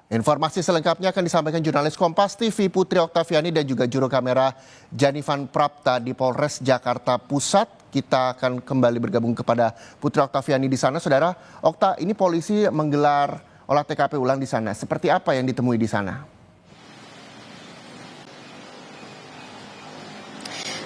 Informasi selengkapnya akan disampaikan jurnalis Kompas TV Putri Oktaviani dan juga juru kamera Janivan Prapta di Polres Jakarta Pusat. Kita akan kembali bergabung kepada Putri Oktaviani di sana. Saudara Okta, ini polisi menggelar olah TKP ulang di sana. Seperti apa yang ditemui di sana?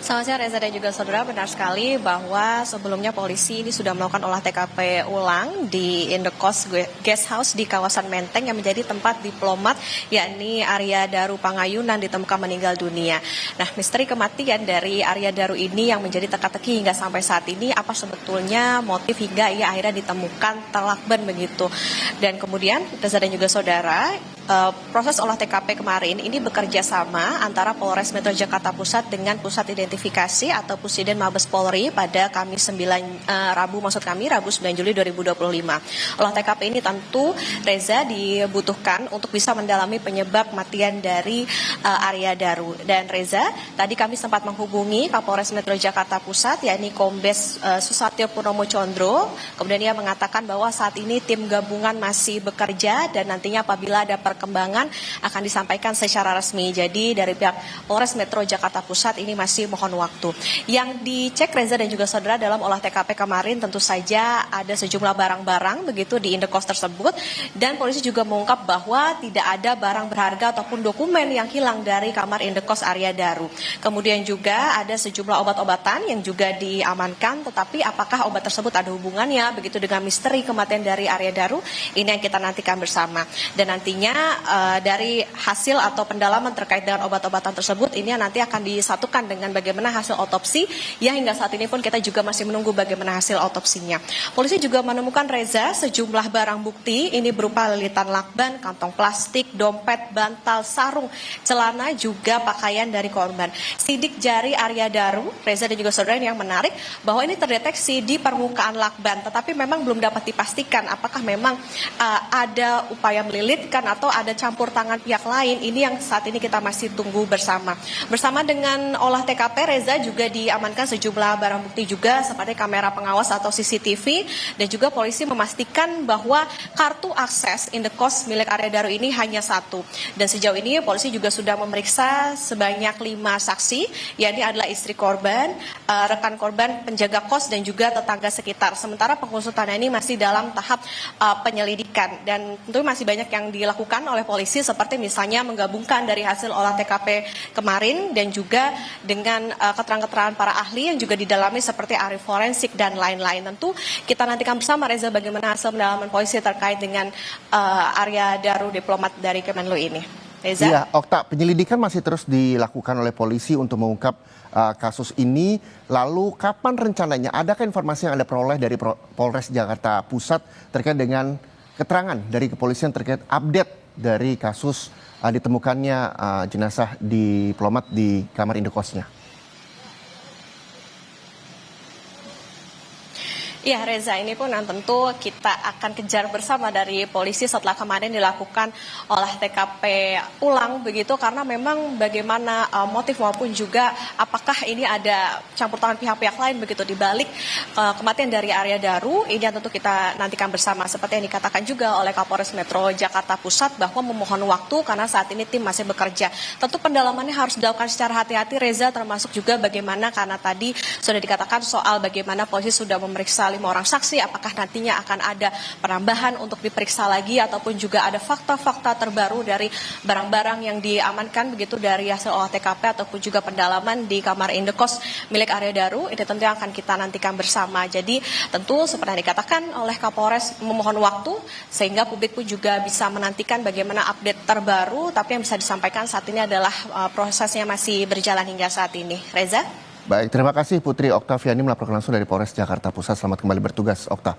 Selamat siang Reza dan juga saudara, benar sekali bahwa sebelumnya polisi ini sudah melakukan olah TKP ulang di Indekos Guest House di kawasan Menteng yang menjadi tempat diplomat yakni Arya Daru Pangayunan ditemukan meninggal dunia. Nah, misteri kematian dari Arya Daru ini yang menjadi teka-teki hingga sampai saat ini apa sebetulnya motif hingga ia akhirnya ditemukan terlakban begitu. Dan kemudian Reza dan juga saudara, proses olah TKP kemarin ini bekerja sama antara Polres Metro Jakarta Pusat dengan Pusat Identifikasi atau Pusiden Mabes Polri pada Rabu 9 Juli 2025. Olah TKP ini tentu Reza dibutuhkan untuk bisa mendalami penyebab kematian dari Arya Daru. Dan Reza, tadi kami sempat menghubungi Kapolres Metro Jakarta Pusat yakni Kombes Susatyo Purnomo Condro. Kemudian ia mengatakan bahwa saat ini tim gabungan masih bekerja dan nantinya apabila ada perkembangan akan disampaikan secara resmi. Jadi dari pihak Polres Metro Jakarta Pusat ini masih mohon waktu. Yang dicek Reza dan juga saudara dalam olah TKP kemarin tentu saja ada sejumlah barang-barang begitu di indekos tersebut, dan polisi juga mengungkap bahwa tidak ada barang berharga ataupun dokumen yang hilang dari kamar indekos Arya Daru. Kemudian juga ada sejumlah obat-obatan yang juga diamankan, tetapi apakah obat tersebut ada hubungannya begitu dengan misteri kematian dari Arya Daru, ini yang kita nantikan bersama. Dan nantinya dari hasil atau pendalaman terkait dengan obat-obatan tersebut ini nanti akan disatukan dengan bagaimana hasil otopsi, ya hingga saat ini pun kita juga masih menunggu bagaimana hasil otopsinya. Polisi juga menemukan Reza sejumlah barang bukti ini berupa lilitan lakban, kantong plastik, dompet, bantal, sarung, celana juga pakaian dari korban. Sidik jari Arya Daru, Reza dan juga saudara, yang menarik bahwa ini terdeteksi di permukaan lakban, tetapi memang belum dapat dipastikan apakah memang ada upaya melilitkan atau ada campur tangan pihak lain. Ini yang saat ini kita masih tunggu bersama. Bersama dengan olah TKP, Reza juga diamankan sejumlah barang bukti juga seperti kamera pengawas atau CCTV, dan juga polisi memastikan bahwa kartu akses indekos milik Arya Daru ini hanya satu. Dan sejauh ini polisi juga sudah memeriksa sebanyak 5 saksi, yakni adalah istri korban, rekan korban, penjaga kos, dan juga tetangga sekitar. Sementara pengusutannya ini masih dalam tahap penyelidikan, dan tentu masih banyak yang dilakukan oleh polisi seperti misalnya menggabungkan dari hasil olah TKP kemarin dan juga dengan keterangan-keterangan para ahli yang juga didalami seperti ahli forensik dan lain-lain. Tentu kita nantikan bersama Reza bagaimana hasil pendalaman polisi terkait dengan Arya Daru diplomat dari Kemenlu ini. Reza? Iya, Okta, penyelidikan masih terus dilakukan oleh polisi untuk mengungkap kasus ini. Lalu kapan rencananya? Adakah informasi yang Anda peroleh dari Polres Jakarta Pusat terkait dengan keterangan dari kepolisian terkait update dari kasus ditemukannya jenazah diplomat di kamar indekosnya? Ya Reza, ini pun yang tentu kita akan kejar bersama dari polisi setelah kemarin dilakukan olah TKP ulang begitu, karena memang bagaimana motif maupun juga apakah ini ada campur tangan pihak-pihak lain begitu di balik kematian dari Arya Daru, ini yang tentu kita nantikan bersama. Seperti yang dikatakan juga oleh Kapolres Metro Jakarta Pusat bahwa memohon waktu karena saat ini tim masih bekerja. Tentu pendalamannya harus dilakukan secara hati-hati Reza, termasuk juga bagaimana karena tadi sudah dikatakan soal bagaimana polisi sudah memeriksa 5 orang saksi, apakah nantinya akan ada penambahan untuk diperiksa lagi ataupun juga ada fakta-fakta terbaru dari barang-barang yang diamankan begitu dari hasil olah TKP ataupun juga pendalaman di kamar indekos milik Arya Daru. Ini tentu yang akan kita nantikan bersama. Jadi tentu seperti yang dikatakan oleh Kapolres memohon waktu sehingga publik pun juga bisa menantikan bagaimana update terbaru, tapi yang bisa disampaikan saat ini adalah prosesnya masih berjalan hingga saat ini. Reza? Baik, terima kasih Putri Oktaviani melaporkan langsung dari Polres Jakarta Pusat. Selamat kembali bertugas, Okta.